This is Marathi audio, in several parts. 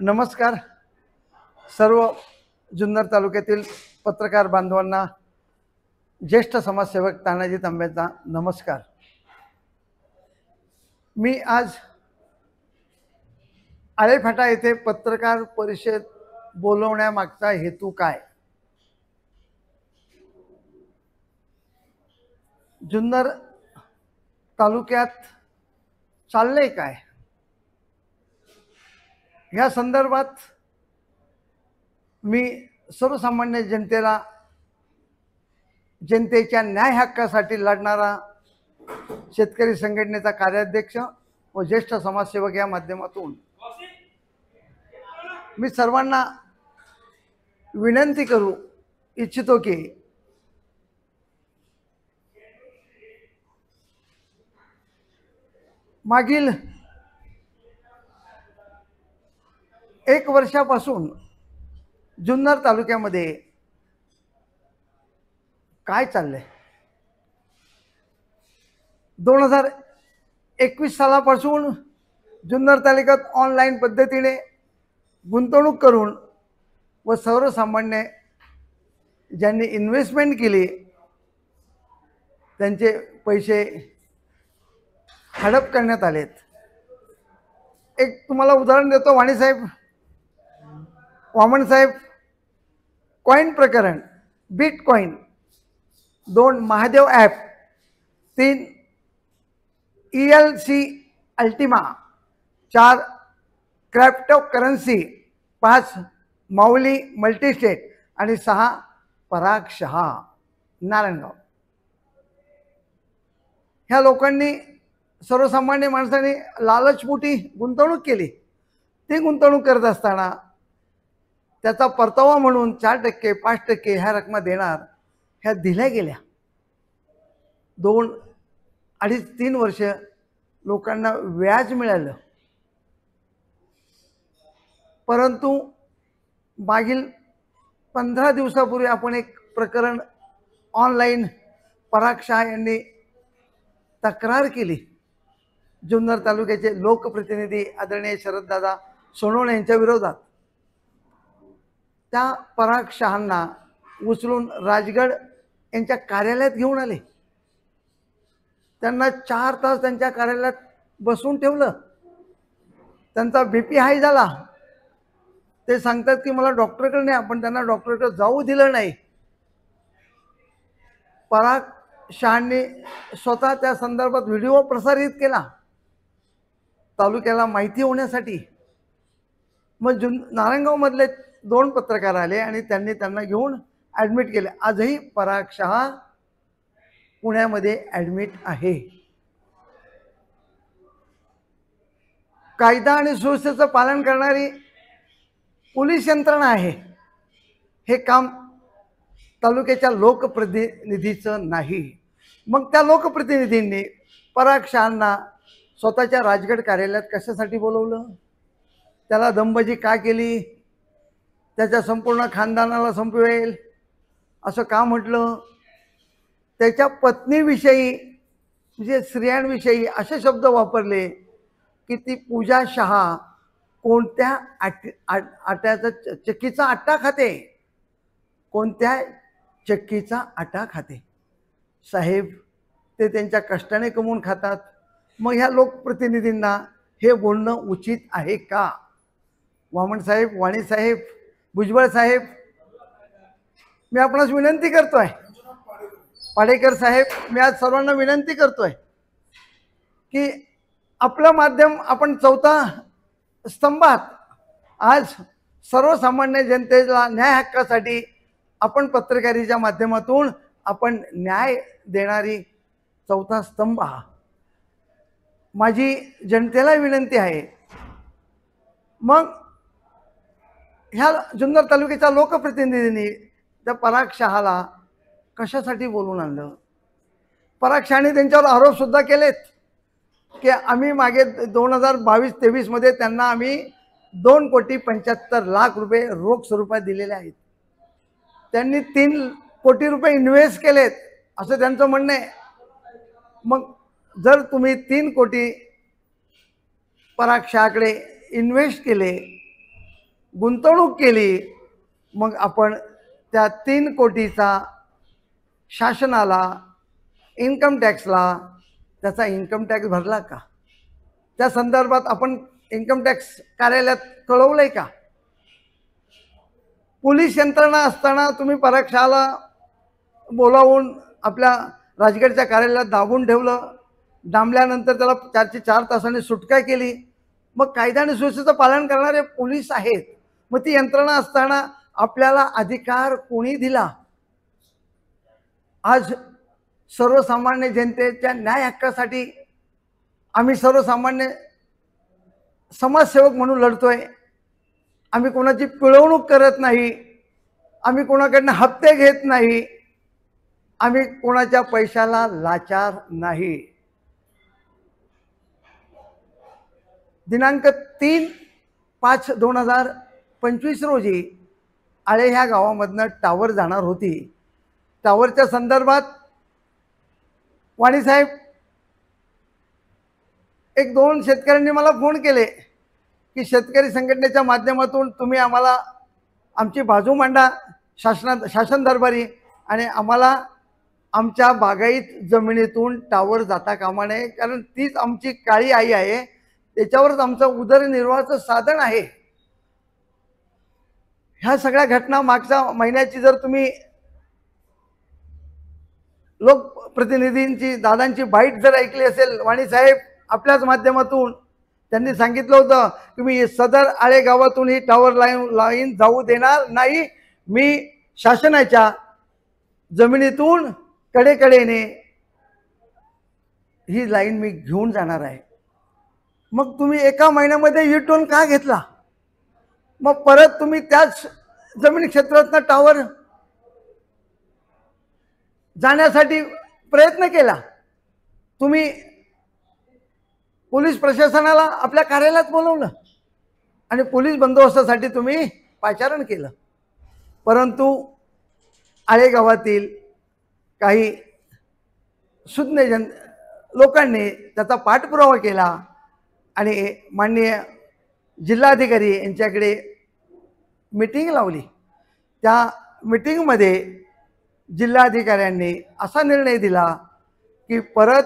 नमस्कार सर्व जुन्नर तालुक्यातील पत्रकार बांधवांना, ज्येष्ठ समाजसेवक तानाजी तांब्यांचा नमस्कार। मी आज आळेफाटा येथे पत्रकार परिषद बोलवण्यामागचा हेतू काय, जुन्नर तालुक्यात चाललंय काय, या संदर्भात मी सर्वसामान्य जनतेच्या न्याय हक्कासाठी लढणारा शेतकरी संघटनेचा कार्याध्यक्ष व ज्येष्ठ समाजसेवक या माध्यमातून मी सर्वांना विनंती करू इच्छितो की मागील 1 वर्षापासून जुन्नर तालुक्यामध्ये काय चाललंय, 2021 सालापासून जुन्नर तालुक्यात ऑनलाईन पद्धतीने गुंतवणूक करून व सर्वसामान्य ज्यांनी इन्व्हेस्टमेंट केली त्यांचे पैसे हडप करण्यात आलेत। एक तुम्हाला उदाहरण देतो, वामन साहेब कॉइन प्रकरण, bitcoin, 2 Mahadev app, 3 ELC Ultima, 4 crypto currency, 5 Mauli multistate आणि 6 पराग शहा नारायणगाव। ह्या लोकांनी सर्वसामान्य माणसाने लालचपोटी गुंतवणूक केली। ती गुंतवणूक करत असताना त्याचा परतावा म्हणून 4%, 5% ह्या रकमा देणार, ह्या दिल्या गेल्या। 2, 2.5, 3 वर्ष लोकांना व्याज मिळालं, परंतु मागील 15 दिवसापूर्वी आपण एक प्रकरण ऑनलाईन पराग शहा यांनी तक्रार केली। जुन्नर तालुक्याचे लोकप्रतिनिधी आदरणीय शरददादा सोनवणे यांच्या विरोधात। त्या पराग शहांना उचलून राजगड यांच्या कार्यालयात घेऊन आले। त्यांना 4 तास त्यांच्या कार्यालयात बसून ठेवलं। त्यांचा BP हाय झाला। ते सांगतात की मला डॉक्टरकडे नाही, आपण त्यांना डॉक्टरकडे जाऊ दिलं नाही। पराग शहांनी स्वतः त्या संदर्भात व्हिडिओ प्रसारित केला तालुक्याला माहिती होण्यासाठी। मग नारायणगाव मधले 2 पत्रकार आले आणि त्यांनी त्यांना घेऊन ॲडमिट केले। आजही पराग शहा पुण्यामध्ये ॲडमिट आहे। कायदा आणि सुव्यवस्थेचं पालन करणारी पोलीस यंत्रणा आहे। हे काम तालुक्याच्या लोकप्रतिनिधीचं नाही। मग त्या लोकप्रतिनिधींनी पराग शहांना स्वतःच्या राजगड कार्यालयात कशासाठी बोलवलं, त्याला दमबाजी का केली, त्याच्या संपूर्ण खानदानाला संपवेल असं का म्हटलं, त्याच्या पत्नीविषयी म्हणजे स्त्रियांविषयी असे शब्द वापरले की ती पूजा शहा कोणत्या आट्याचा चक्कीचा आटा खाते, कोणत्या चक्कीचा आटा खाते। साहेब, ते त्यांच्या कष्टाने कमवून खातात। मग ह्या लोकप्रतिनिधींना हे बोलणं उचित आहे का? वामन साहेब, वाणी साहेब, भुजबळ साहेब, मी आपणास विनंती करतोय, पाडेकर साहेब, मी आज सर्वांना विनंती करतोय की आपलं माध्यम आपण 4था स्तंभात आज सर्वसामान्य जनतेला न्याय हक्कासाठी आपण पत्रकारितेच्या माध्यमातून आपण न्याय देणारी 4था स्तंभ हा। माझी जनतेला विनंती आहे, मग ह्या जुन्नर तालुक्याच्या लोकप्रतिनिधींनी त्या पराग शहाला कशासाठी बोलून आणलं? पराग शहाने त्यांच्यावर आरोप सुद्धा केलेत की आम्ही मागे 2022-23 मध्ये त्यांना आम्ही 2,75,00,000 रुपये रोख स्वरूपात दिलेले आहेत। त्यांनी 3 कोटी रुपये इन्व्हेस्ट केलेत असं त्यांचं म्हणणं आहे। मग जर तुम्ही 3 कोटी पराग शहाकडे इन्व्हेस्ट केले गुंतवणूक केली, मग आपण त्या 3 कोटीचा शासनाला, इन्कम टॅक्सला त्याचा इन्कम टॅक्स भरला का? त्या संदर्भात आपण इन्कम टॅक्स कार्यालयात कळवलंय का? पोलीस यंत्रणा असताना तुम्ही परीक्षाला बोलावून आपल्या राजगडच्या कार्यालयात दाबून ठेवलं, डांबल्यानंतर त्याला 4 तासांनी सुटका केली. मग कायदा आणि सुव्यवस्थेचं पालन करणारे पोलीस आहेत. मग ती यंत्रणा असताना आपल्याला अधिकार कोणी दिला? आज सर्वसामान्य जनतेच्या न्याय हक्कासाठी आम्ही सर्वसामान्य समाजसेवक म्हणून लढतोय. आम्ही कोणाची पिळवणूक करत नाही, आम्ही कोणाकडनं हप्ते घेत नाही, आम्ही कोणाच्या पैशाला लाचार नाही. दिनांक 3/5/2025 रोजी आळे ह्या गावामधनं टावर जाणार होती. टावरच्या संदर्भात वाणीसाहेब 1-2 शेतकऱ्यांनी मला फोन केले की शेतकरी संघटनेच्या माध्यमातून तुम्ही आम्हाला आमची बाजू मांडा शासन दरबारी, आणि आम्हाला आमच्या बागायत जमिनीतून टावर जाता कामा नये, कारण तीच आमची काळी आई आहे, त्याच्यावरच आमचं उदरनिर्वाहाचं साधन आहे. ह्या सगळ्या घटना मागच्या महिन्याची जर तुम्ही लोकप्रतिनिधींची, दादांची बाईट जर ऐकली असेल वाणीसाहेब आपल्याच माध्यमातून, त्यांनी सांगितलं होतं की मी सदर आळे गावातून ही टावर लाईन जाऊ देणार नाही, मी शासनाच्या जमिनीतून कडेकडेने ही लाईन मी घेऊन जाणार आहे. मग तुम्ही एका महिन्यामध्ये युटर्न का घेतला? मग परत तुम्ही त्याच जमीन क्षेत्रातनं टावर जाण्यासाठी प्रयत्न केला. तुम्ही पोलीस प्रशासनाला आपल्या कार्यालयात बोलवलं आणि पोलीस बंदोबस्तासाठी तुम्ही पाचारण केलं. परंतु आळे गावातील काही सुज्ञ लोकांनी त्याचा पाठपुरावा केला आणि माननीय जिल्हाधिकारी यांच्याकडे मीटिंग लावली. त्या मीटिंगमध्ये जिल्हाधिकाऱ्यांनी असा निर्णय दिला की परत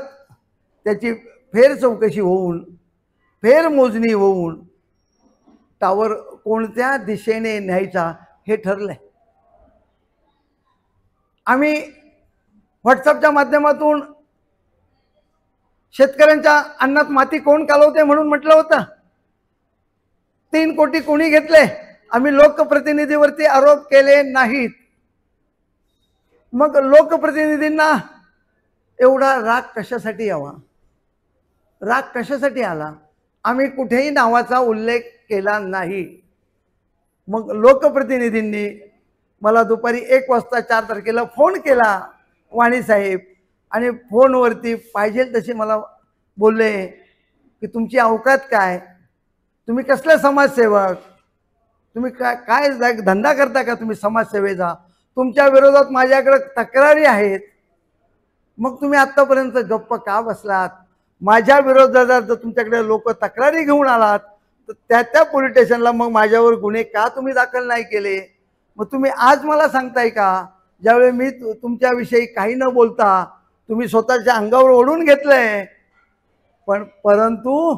त्याची फेर चौकशी होऊन, फेर मोजणी होऊन टावर कोणत्या दिशेने न्यायचा हे ठरलंय. आम्ही व्हॉट्सअपच्या माध्यमातून शेतकऱ्यांच्या अन्नात माती कोण कालवते म्हणून म्हटलं होतं. 3 कोटी कोणी घेतले? आम्ही लोकप्रतिनिधीवरती आरोप केले नाहीत. मग लोकप्रतिनिधींना एवढा राग कशासाठी यावा? राग कशासाठी आला? आम्ही कुठेही नावाचा उल्लेख केला नाही. मग लोकप्रतिनिधींनी मला दुपारी 1 वाजता 4 तारखेला फोन केला वाणीसाहेब, आणि फोनवरती पाहिजे तसे मला बोलले की तुमची अवकात काय, तुम्ही कसले समाजसेवक, तुम्ही काय धंदा करता का तुम्ही समाजसेवेचा, तुमच्या विरोधात माझ्याकडे तक्रारी आहेत, मग तुम्ही आत्तापर्यंत गप्प का बसलात? माझ्या विरोधात जर तुमच्याकडे लोक तक्रारी घेऊन आलात तर त्या पोलीस स्टेशनला मग माझ्यावर गुन्हे का तुम्ही दाखल नाही केले? मग तुम्ही आज मला सांगताय का, ज्यावेळी मी तुमच्याविषयी काही न बोलता तुम्ही स्वतःच्या अंगावर ओढून घेतलंय, परंतु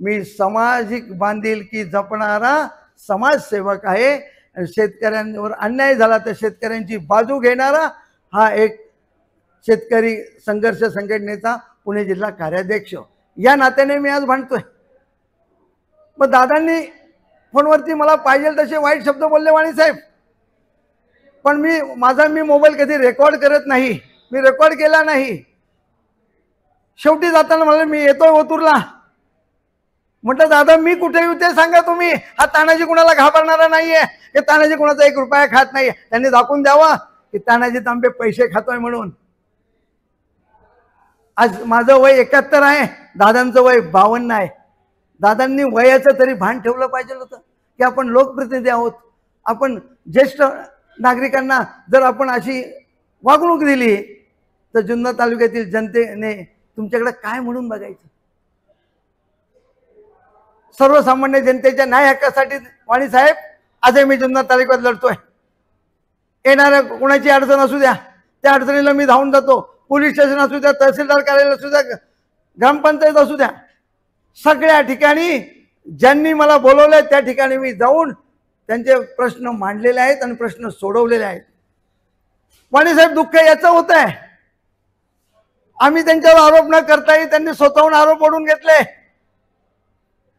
मी सामाजिक बांधिलकी जपणारा समाजसेवक आहे. शेतकऱ्यांवर अन्याय झाला तर शेतकऱ्यांची बाजू घेणारा हा एक शेतकरी संघर्ष संघटनेचा पुणे जिल्हा कार्याध्यक्ष या नात्याने मी आज भांडतोय. मग दादांनी फोनवरती मला पाहिजे तसे वाईट शब्द बोलले वाणीसाहेब, पण मी मोबाईल कधी रेकॉर्ड करत नाही, मी रेकॉर्ड केला नाही. शेवटी जाताना मला मी येतोय ओतूरला, म्हटलं दादा मी कुठे येऊ ते सांगा तुम्ही. हा तानाजी कुणाला घाबरणारा नाहीये, हे तानाजी कुणाचा 1 रुपया खात नाहीये. त्यांनी दाखवून द्यावा की तानाजी तांबे पैसे खातोय म्हणून. आज माझं वय 71 आहे, दादांचं वय 52 आहे. दादांनी वयाचं तरी भान ठेवलं पाहिजे होतं की आपण लोकप्रतिनिधी आहोत. आपण ज्येष्ठ नागरिकांना जर आपण अशी वागणूक दिली तर जुन्नर तालुक्यातील जनतेने तुमच्याकडे काय म्हणून बघायचं? सर्वसामान्य जनतेच्या न्याय हक्कासाठी वाणीसाहेब आजही मी जुन्नर तालुक्यात लढतोय. येणाऱ्या कोणाची अडचण असू द्या, त्या अडचणीला मी धावून जातो. पोलीस स्टेशन असू द्या, तहसीलदार कार्यालय असू द्या, ग्रामपंचायत असू द्या, सगळ्या ठिकाणी ज्यांनी मला बोलवलंय त्या ठिकाणी मी जाऊन त्यांचे प्रश्न मांडलेले आहेत आणि प्रश्न सोडवलेले आहेत. वाणी साहेब, दुःख याचं होत आहे, आम्ही त्यांच्यावर आरोप न करताही त्यांनी स्वतःहून आरोप ओढून घेतले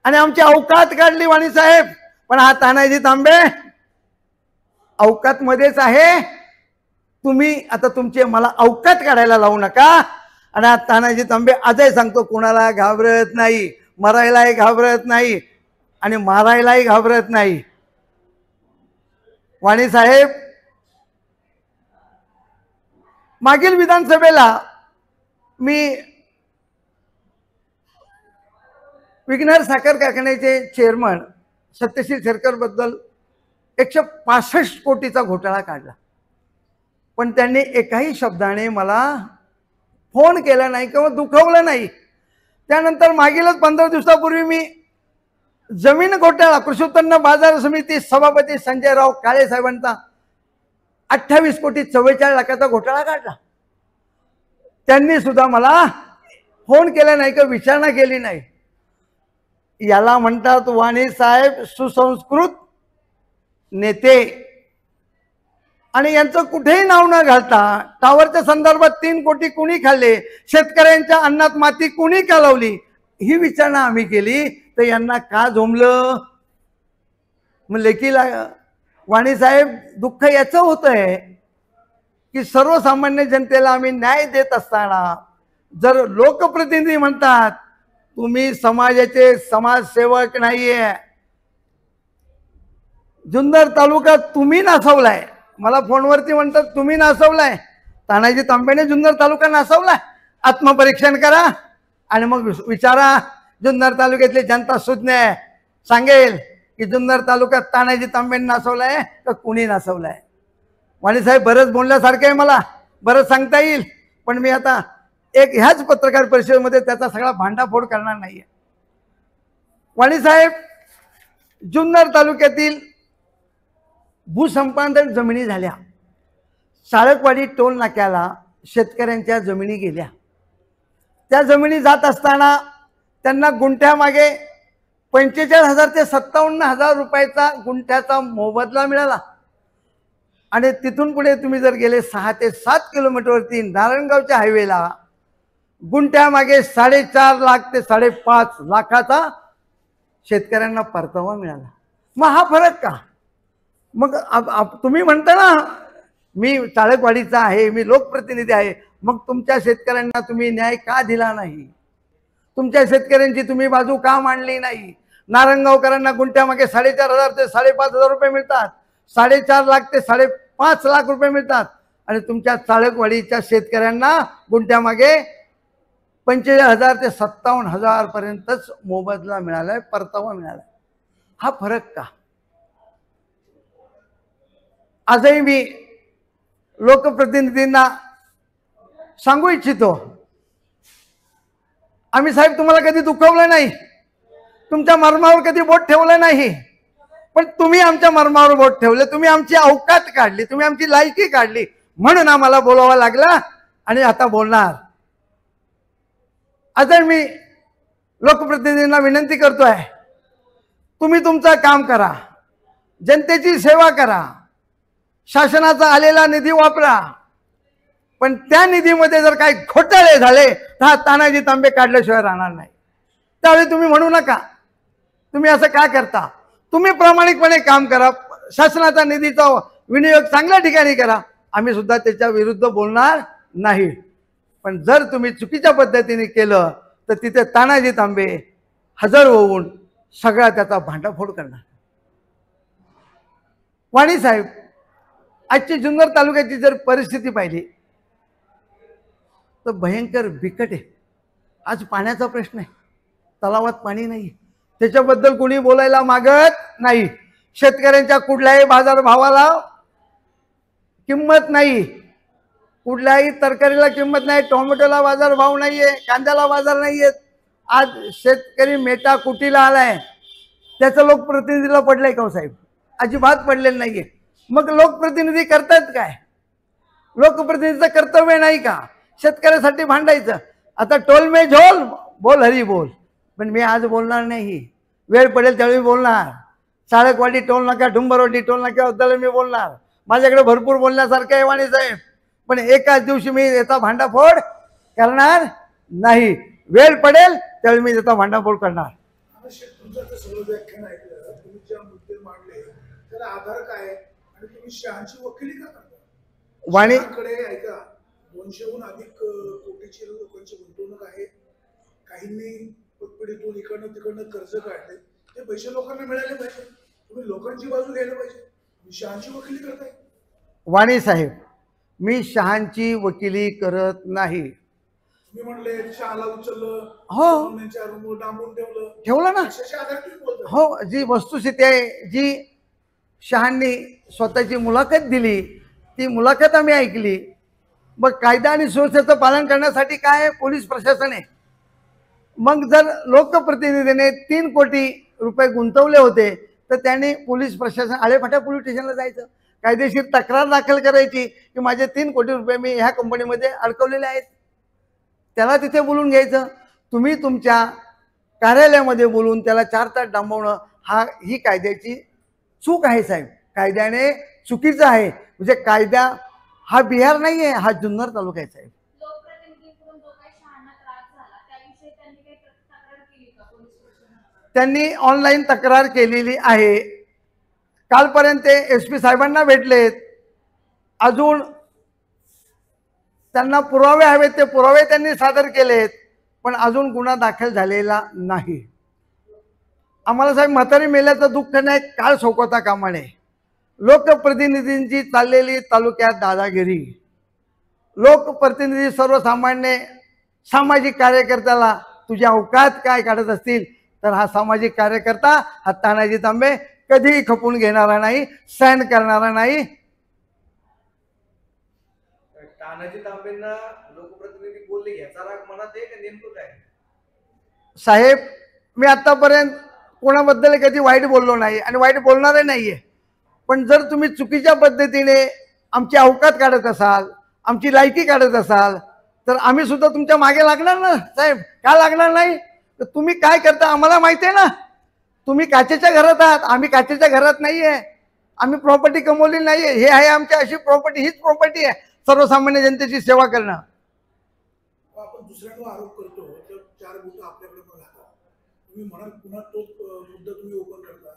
आणि आमची अवकात काढली. वाणी साहेब, पण हा तानाजी तांबे अवकात मध्येच आहे. तुम्ही आता तुमची मला अवकात काढायला लावू नका. आणि हा तानाजी तांबे आजही सांगतो, कुणाला घाबरत नाही, मरायलाही घाबरत नाही आणि मारायलाही घाबरत नाही. वाणी साहेब, मागील विधानसभेला मी विघ्नर साखर कारखान्याचे चेअरमन सत्यशील शेरकर बद्दल 165 कोटीचा घोटाळा काढला, पण त्यांनी एकाही शब्दाने मला फोन केला नाही किंवा दुखवलं नाही. त्यानंतर मागीलच 15 दिवसापूर्वी मी जमीन घोटाळा कृषी उत्पन्न बाजार समिती सभापती संजयराव काळे साहेबांचा 28 कोटी 44 लाखाचा घोटाळा काढला. त्यांनी सुद्धा मला फोन केला नाही किंवा विचारणा केली नाही. याला म्हणतात वाणी साहेब सुसंस्कृत नेते. आणि यांचं कुठेही नाव न घालता टावरच्या संदर्भात 3 कोटी कुणी खाल्ले, शेतकऱ्यांच्या अन्नात माती कुणी का लावली, ही विचारणा आम्ही केली तर यांना का झोंबलं. मग लेकीला वाणी साहेब, दुःख याचं होतंय की सर्वसामान्य जनतेला आम्ही न्याय देत असताना जर लोकप्रतिनिधी म्हणतात तुम्ही समाजाचे समाजसेवक नाहीये, जुन्नर तालुका तुम्ही नासवलाय. मला फोनवरती म्हणतात तुम्ही नासवलाय, तानाजी तांबेने जुन्नर तालुका नासवलाय. आत्मपरीक्षण करा आणि मग विचारा. जुन्नर तालुक्यातली जनता सुज्ञ आहे, सांगेल की जुन्नर तालुक्यात तानाजी तांबेने नासवलाय तर कुणी नासवलाय. वाणी साहेब, बरंच बोलण्यासारखं आहे, मला बरंच सांगता येईल, पण मी आता एक ह्याच पत्रकार परिषदेमध्ये त्याचा सगळा भांडाफोड करणार नाहीये. वाणी साहेब, जुन्नर तालुक्यातील भूसंपादन जमिनी झाल्या. साळकवाडी टोल नाक्याला शेतकऱ्यांच्या जमिनी गेल्या. त्या जमिनी जात असताना त्यांना गुंठ्यामागे 45,000 ते 57,000 रुपयाचा गुंठ्याचा मोबदला मिळाला. आणि तिथून पुढे तुम्ही जर गेले 6 ते 7 किलोमीटरवरती नारायणगावच्या हायवेला गुंठ्यामागे 4.5 लाख ते 5.5 लाखाचा शेतकऱ्यांना परतावा मिळाला. मग हा फरक का? मग तुम्ही म्हणता ना मी चाळकवाडीचा आहे, मी लोकप्रतिनिधी आहे, मग तुमच्या शेतकऱ्यांना तुम्ही न्याय का दिला नाही? तुमच्या शेतकऱ्यांची तुम्ही बाजू का मांडली नाही? नारायणगावकरांना गुंठ्यामागे 4,500 ते 5,500 रुपये मिळतात, 4.5 लाख ते 5.5 लाख रुपये मिळतात, आणि तुमच्या चाळकवाडीच्या शेतकऱ्यांना गुंठ्यामागे 45,000 ते 57,000 पर्यंतच मोबदला मिळालाय, परतावा मिळालाय. हा फरक का? आजही मी लोकप्रतिनिधींना सांगू इच्छितो, आम्ही साहेब तुम्हाला कधी दुखवलं नाही, तुमच्या मर्मावर कधी बोट ठेवलं नाही, पण तुम्ही आमच्या मर्मावर बोट ठेवले, तुम्ही आमची अवकात काढली, तुम्ही आमची लायकी काढली, म्हणून आम्हाला बोलावं लागला आणि आता बोलणार. आता मी लोकप्रतिनिधींना विनंती करतोय, तुम्ही तुमचं काम करा, जनतेची सेवा करा, शासनाचा आलेला निधी वापरा, पण त्या निधीमध्ये जर काही घोटाळे झाले तर हा तानाजी तांबे काढल्याशिवाय राहणार नाही. त्यावेळी तुम्ही म्हणू नका तुम्ही असं का करता. तुम्ही प्रामाणिकपणे काम करा, शासनाचा निधीचा विनियोग चांगल्या ठिकाणी करा, आम्ही सुद्धा त्याच्या विरुद्ध बोलणार नाही. पण जर तुम्ही चुकीच्या पद्धतीने केलं तर तिथे तानाजी तांबे हजर होऊन सगळा त्याचा भांडाफोड करणार. वाणी साहेब, आजची जुन्नर तालुक्याची जर परिस्थिती पाहिली तर भयंकर बिकट आहे. आज पाण्याचा प्रश्न आहे, तलावात पाणी नाही, त्याच्याबद्दल कोणी बोलायला मागत नाही. शेतकऱ्यांच्या कुठल्याही बाजारभावाला किंमत नाही, कुठल्याही तरकारीला किंमत नाही, टोमॅटोला बाजारभाव नाहीये, कांद्याला बाजार नाहीये. आज शेतकरी मेटा कुटीला आलाय, त्याचं लोकप्रतिनिधीला पडलंय का साहेब? अजिबात पडलेलं नाहीये. मग लोकप्रतिनिधी करतात काय? लोकप्रतिनिधीचं कर्तव्य नाही का शेतकऱ्यासाठी भांडायचं? आता टोल में झोल बोल हरी बोल, पण मी आज बोलणार नाही. वेळ पडेल त्यावेळी बोलणार. साळकवाडी टोल नाका, डुंबरवाडी टोल नाक्याबद्दल मी बोलणार. माझ्याकडे भरपूर बोलण्यासारखं आहे वाणी साहेब, पण एकाच दिवशी मी याचा भांडाफोड करणार नाही. वेळ पडेल त्यावेळी मी त्याचा भांडाफोड करणार. सगळं व्याख्यान ऐकलं, तुम्ही ज्या मुद्दे मांडले त्याला आधार काय आणि तुम्ही शहाची वकिली का करता? वाणीकडे ऐका, 200हून अधिक कोटीची लोकांची गुंतवणूक आहे. काहींनी पतपिढीतून इकडनं तिकडनं कर्ज काढले, ते पैसे लोकांना मिळाले पाहिजे. तुम्ही लोकांची बाजू घ्यायला पाहिजे. तुम्ही शहाची वकिली करताय. वाणी साहेब, मी शहांची वकिली करत नाही. तुम्ही म्हणले शहाला उचललं, हो डांबून ठेवलं ना. हो, जी वस्तुस्थिती आहे, जी शहांनी स्वतःची मुलाखत दिली, ती मुलाखत आम्ही ऐकली. मग कायदा आणि सुव्यवस्थेचं पालन करण्यासाठी काय पोलीस प्रशासन आहे. मग जर लोकप्रतिनिधीने 3 कोटी रुपये गुंतवले होते तर त्यांनी पोलीस प्रशासन आळेफाटा पोलीस स्टेशनला जायचं, कायदेशीर तक्रार दाखल करायची की माझे 3 कोटी रुपये मी ह्या कंपनीमध्ये अडकवलेले आहेत. त्याला तिथे बोलून घ्यायचं. तुम्ही तुमच्या कार्यालयामध्ये बोलून त्याला 4 तास डांबवणं ही कायद्याची चूक आहे साहेब. कायद्याने चुकीचं आहे. म्हणजे कायदा हा बिहार नाही आहे, हा जुन्नर तालुका आहे साहेब. त्यांनी ऑनलाईन तक्रार केलेली आहे. कालपर्यंत ते SP साहेबांना भेटलेत. अजून त्यांना पुरावे हवेत, ते पुरावे त्यांनी सादर केलेत, पण अजून गुन्हा दाखल झालेला नाही. आम्हाला साहेब म्हातारी मेल्याचं दुःख नाही, काळ सोकवता कामा नये. लोकप्रतिनिधींची चाललेली तालुक्यात दादागिरी, लोकप्रतिनिधी सर्वसामान्य सामाजिक कार्यकर्त्याला तुझ्या अवकात काय काढत असतील तर हा सामाजिक कार्यकर्ता हा तानाजी तांबे कधीही खपून घेणारा नाही, सहन करणारा नाही. तानाजी तांबेंना लोकप्रतिनिधी बोलले याचा राग मनात आहे का नेमकं काय? साहेब, मी आतापर्यंत कोणाबद्दल कधी वाईट बोललो नाही आणि वाईट बोलणारही नाहीये. पण जर तुम्ही चुकीच्या पद्धतीने आमची अवकात काढत असाल, आमची लायकी काढत असाल तर आम्ही सुद्धा तुमच्या मागे लागणार ना साहेब. का लागणार नाही? तर तुम्ही काय करता आम्हाला माहिती आहे ना. तुम्ही काचेच्या घरात आहात, आम्ही काचेच्या घरात नाहीये. आम्ही प्रॉपर्टी कमवली नाहीये. हे आहे आमची अशी प्रॉपर्टी, हीच प्रॉपर्टी आहे सर्वसामान्य जनतेची सेवा करणं. आपण दुसऱ्यांवर आरोप करतो तर 4 बोट आपल्याकडे पण राहतात. तुम्ही म्हणाल पुन्हा तोच मुद्दा तुम्ही ओपन करता.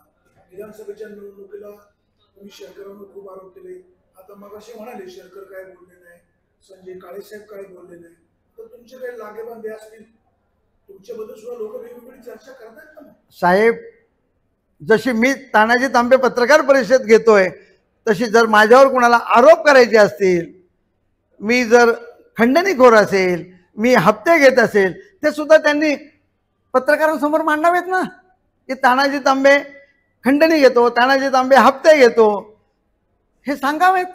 विधानसभेच्या निवडणुकीला तुम्ही शेरकरांवर खूप आरोप केले. आता मग असे म्हणाले शेरकर काय बोलले नाही, संजय काळेसाहेब काय बोलले नाही. तर तुमचे काही लागेबांधे असतील, तुमच्याबद्दल सुद्धा लोक वेगवेगळी चर्चा करतात ना साहेब. जशी मी तानाजी तांबे पत्रकार परिषद घेतोय तशी जर माझ्यावर कुणाला आरोप करायचे असतील, मी जर खंडणीखोर असेल, मी हप्ते घेत असेल, ते सुद्धा त्यांनी पत्रकारांसमोर मांडावेत ना. की तानाजी तांबे खंडणी घेतो, तानाजी तांबे हप्ते घेतो, हे सांगावेत.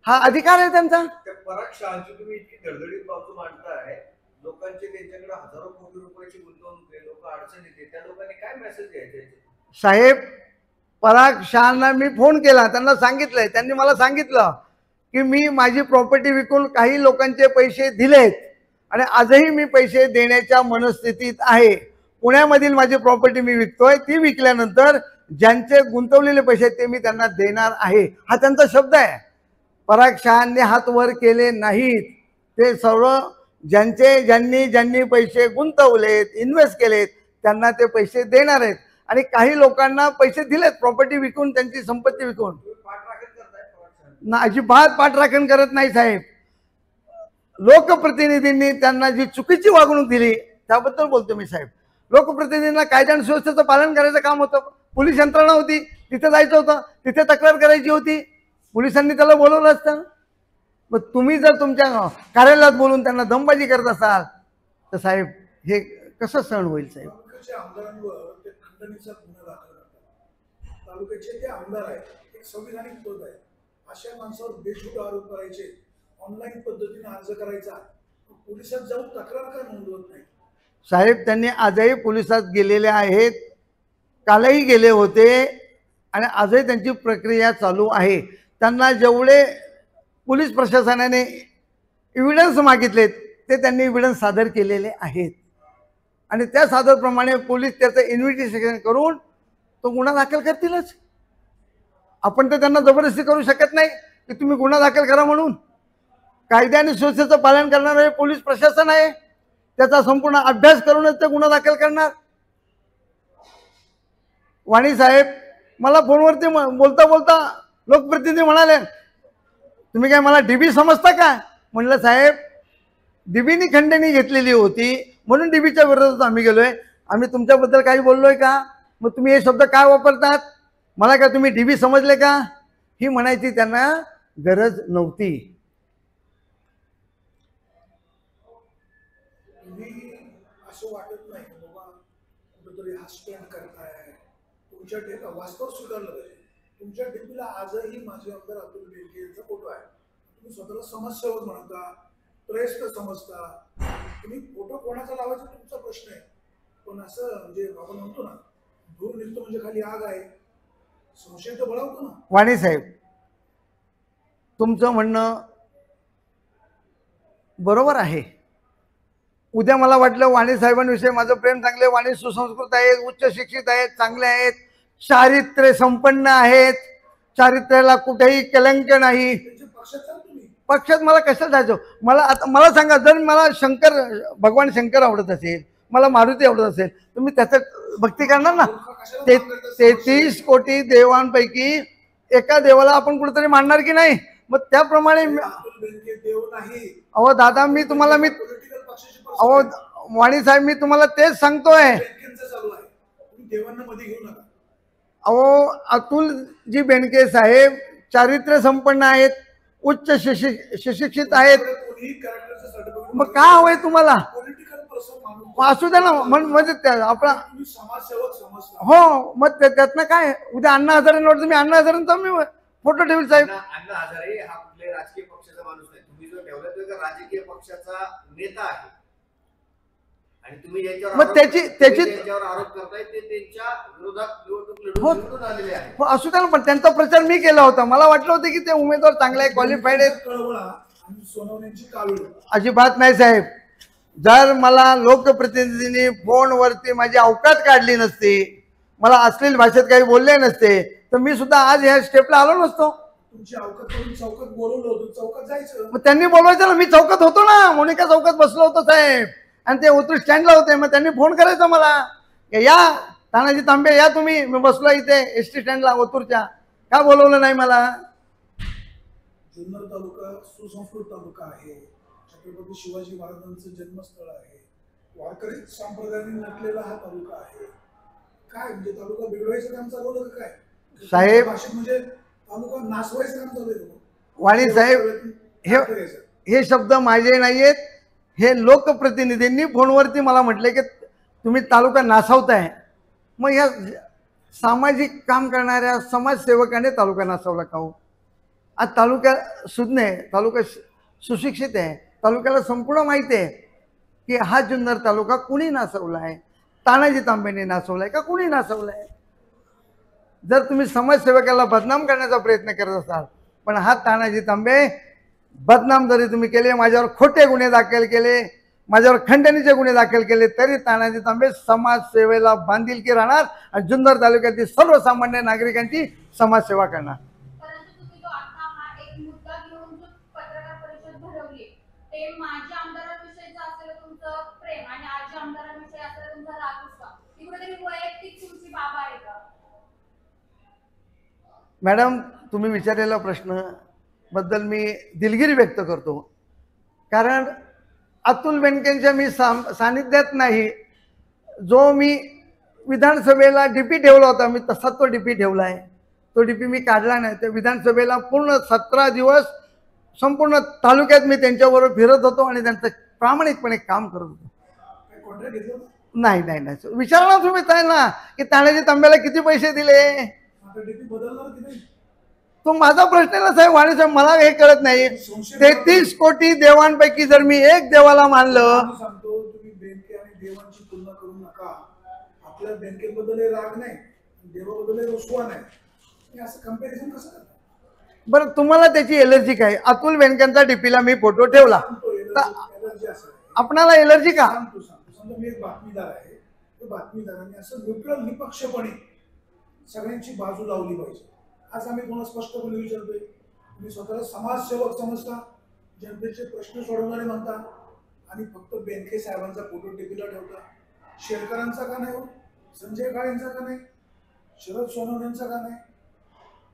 हा अधिकार आहे त्यांचा. पराग शहाची तुम्ही इतकी धडधडीत बाजू मांडताय, लोकांचे त्यांच्याकडे हजारो कोटी रुपयाची गुंतवणूक आहे, लोक अडचणीत आहेत, त्या लोकांनी काय मेसेज द्यायचे? साहेब, पराग शहांना मी फोन केला, त्यांना सांगितलंय, त्यांनी मला सांगितलं की मी माझी प्रॉपर्टी विकून काही लोकांचे पैसे दिलेत आणि आजही मी पैसे देण्याच्या मनस्थितीत आहे. पुण्यामधील माझी प्रॉपर्टी मी विकतोय, ती विकल्यानंतर ज्यांचे गुंतवलेले पैसे ते मी त्यांना देणार आहे, हा त्यांचा शब्द आहे. पराग शहांनी हात वर केले नाहीत. ते सर्व ज्यांनी पैसे गुंतवलेत, इन्व्हेस्ट केलेत, त्यांना ते पैसे देणार आहेत. आणि काही लोकांना पैसे दिलेत प्रॉपर्टी विकून, त्यांची संपत्ती विकून. ना, अजिबात पाठराखण करत नाही साहेब. लोकप्रतिनिधींनी त्यांना जी चुकीची वागणूक दिली त्याबद्दल बोलतो मी साहेब. लोकप्रतिनिधींना कायदा आणि सुव्यवस्थेचं पालन करायचं काम होतं. पोलीस यंत्रणा होती, तिथे जायचं होतं, तिथे तक्रार करायची होती, पोलिसांनी त्याला बोलवलं असतं. मग तुम्ही जर तुमच्या कार्यालयात बोलून त्यांना दमबाजी करत असाल तर साहेब हे कसं सहन होईल साहेब? आमदारांवर ते खंडणीचा गुन्हा दाखल करतात. तालुक्याचे ते आमदार आहेत, एक संविधानिक पद आहे. अशा माणसावर बेछूट आरोप करायचे, ऑनलाईन पद्धतीने अर्ज करायचा, पोलिसात जाऊन तक्रार का नोंदवत नाही? साहेब, त्यांनी आजही पोलिसात गेलेले आहेत, कालही गेले होते आणि आजही त्यांची प्रक्रिया चालू आहे. त्यांना जेवढे पोलीस प्रशासनाने एव्हिडन्स मागितलेत ते त्यांनी एव्हिडन्स सादर केलेले आहेत आणि त्या सादरप्रमाणे पोलीस त्याचं इन्व्हेस्टिगेशन करून तो गुन्हा दाखल करतीलच. आपण तर त्यांना जबरदस्ती करू शकत नाही की तुम्ही गुन्हा दाखल करा म्हणून. कायदा आणि सुव्यवस्थेचं पालन करणारं हे पोलीस प्रशासन आहे. त्याचा संपूर्ण अभ्यास करूनच ते गुन्हा दाखल करणार. वाणी साहेब मला फोनवरती बोलता बोलता लोकप्रतिनिधी म्हणाले, तुम्ही काय मला डीबी समजता का? म्हणलं साहेब, डीबीनी खंडणी घेतलेली होती म्हणून डीबीच्या विरोधात आम्ही गेलोय. आम्ही तुमच्याबद्दल काही बोललोय का? मग तुम्ही हे शब्द काय वापरतात? मला काय तुम्ही डीबी समजले का? ही म्हणायची त्यांना गरज नव्हती. असं वाटत नाही बाबा कुठेतरी हा स्टँड करताय तुमच्या डेटा वास्तव स्वीकारलं पाहिजे. तुमच्या डेपीला आजही माजी आमदार अतुल बेनके यांचा फोटो आहे. तुम्ही स्वतःला समाजसेवक म्हणता, प्रेस तर समजता, तुम्ही फोटो कोणाचा लावायचा तुमचा प्रश्न आहे. पण असं म्हणजे आपण म्हणतो ना, धूर निघतो म्हणजे खाली आग आहे, संशय तर बळावतो ना. वाणी साहेब, तुमचं म्हणणं बरोबर आहे. उद्या मला वाटलं वाणी साहेबांविषयी माझं प्रेम चांगले, वाणी सुसंस्कृत आहेत, उच्च शिक्षित आहेत, चांगले आहेत, चारित्र्य संपन्न आहेत, चारित्र्याला कुठेही कलंक नाही. पक्षात मला कशाला जायचं? मला आता मला सांगा, जर मला भगवान शंकर आवडत असेल, मला मारुती आवडत असेल, तर मी त्याचं भक्ती करणार ना. 33 कोटी देवांपैकी एका देवाला आपण कुठेतरी मानणार की नाही? मग त्याप्रमाणे अहो दादा, अहो वाणी साहेब, मी तुम्हाला तेच सांगतोय. अहो अतुलजी बेनके साहेब चारित्र्य संपन्न आहेत, उच्च सुशिक्षित आहेत. मग काय हवंय तुम्हाला? असू द्या ना. म्हणजे आपला हो, मग त्यातनं काय? उद्या अण्णा हजारेंवर तुम्ही अण्णा हजारेंचा मी फोटो ठेवल साहेब. अण्णा हजारे हा कुठल्याही राजकीय पक्षाचा माणूस नाही. तुम्ही जो ठेवला तो राजकीय पक्षाचा नेता आहे आणि तुम्ही मग त्याची आरोप करताय ते त्यांच्या विरोधात निवडणूक आलेले आहे. असू द्या ना, पण त्यांचा प्रचार मी केला होता. मला वाटलं होतं की ते उमेदवार चांगले आहे, क्वालिफाईड आहेत. अजिबात नाही साहेब. जर मला लोकप्रतिनिधींनी फोनवरती माझी अवकात काढली नसती, मला अश्लील भाषेत काही बोलले नसते, तर मी सुद्धा आज ह्या स्टेपला आलो नसतो. चौकात बोलवलं होतं, चौकात जायचं. मग त्यांनी बोलवायचं ना. मी चौकात होतो ना, मोनिका चौकात बसलो होतो साहेब, आणि ते ओतूर स्टँडला होते. मग त्यांनी फोन करायचा मला, या तानाजी तांबे या तुम्ही. मी बसलो इथे एसटी स्टँडला ओतूरच्या. का बोलवलं नाही मला? जुन्नर तालुका सुसंस्कृत तालुका आहे, छत्रपती शिवाजी महाराजांचं जन्मस्थळ आहे, वारकरी संप्रदायाने नटलेला हा तालुका आहे. काय म्हणजे तालुका बिघडवायचं काम चालवलं का काय साहेब? म्हणजे तालुका नासवायचं काम चालू आहे. वाणी साहेब, हे शब्द माझे नाहीयेत. हे लोकप्रतिनिधींनी फोनवरती मला म्हटले की तुम्ही तालुका नासवताय. मग या सामाजिक काम करणाऱ्या समाजसेवकाने तालुका नासवला का हो? आज तालुका सुज्ञ आहे, तालुका सुशिक्षित आहे, तालुक्याला संपूर्ण माहिती आहे की हा जुन्नर तालुका कुणी नासवला आहे. तानाजी तांबेने नासवलाय का कुणी नासवलाय? जर तुम्ही समाजसेवकाला बदनाम करण्याचा प्रयत्न करत असाल, पण हा तानाजी तांबे बदनाम जरी तुम्ही केले, माझ्यावर खोटे गुन्हे दाखल केले, माझ्यावर खंडणीचे गुन्हे दाखल केले, तरी तानाजी तांबे समाजसेवेला बांधिलकी राहणार आणि जुन्नर तालुक्यातील सर्वसामान्य नागरिकांची समाजसेवा करणार. मॅडम, तुम्ही विचारलेला प्रश्न बद्दल मी दिलगिरी व्यक्त करतो. कारण अतुल बेनकेंच्या मी सानिध्यात नाही. जो मी विधानसभेला डीपी ठेवला होता, मी तसा तो डीपी ठेवला आहे. तो डीपी मी काढला नाही. त्या विधानसभेला पूर्ण 17 दिवस संपूर्ण तालुक्यात मी त्यांच्याबरोबर फिरत होतो आणि त्यांचं प्रामाणिकपणे काम करत होतो. नाही नाही नाही, विचारणार तुम्ही ना की तानाजी तांब्याला किती पैसे दिले? तो माझा प्रश्न ना साहेब. वाणी साहेब, मला हे कळत नाही. 33 कोटी देवांपैकी जर मी एक देवाला मानलं, सांगतो तुम्ही बेनके आणि देवांची तुलना करू नका. आपल्या बेनकेबद्दल राग नाही, देवाबद्दल रुसवा नाही. हे असं कंपॅरिझन कसं करता? बरं, तुम्हाला त्याची एलर्जी काय? अतुल बेनकेंचा डीपीला मी फोटो ठेवला, एलर्जी असं आहे. आपणाला एलर्जी का? सांगतो समजा मी एक बातमीदार आहे, त्या बातमीदारांनी असं न्यूट्रल निपक्षपणे सगळ्यांची बाजू लावली पाहिजे. आज आम्ही तुम्हाला स्पष्टपणे विचारतोय, तुम्ही स्वतःला समाजसेवक समजता, जनतेचे प्रश्न सोडवणारे म्हणता आणि फक्त बेनके साहेबांचा फोटो टीपीला ठेवता. शेरकरांचा का नाही हो? संजय काळेंचा का नाही? शरद सोनवणेंचा का नाही?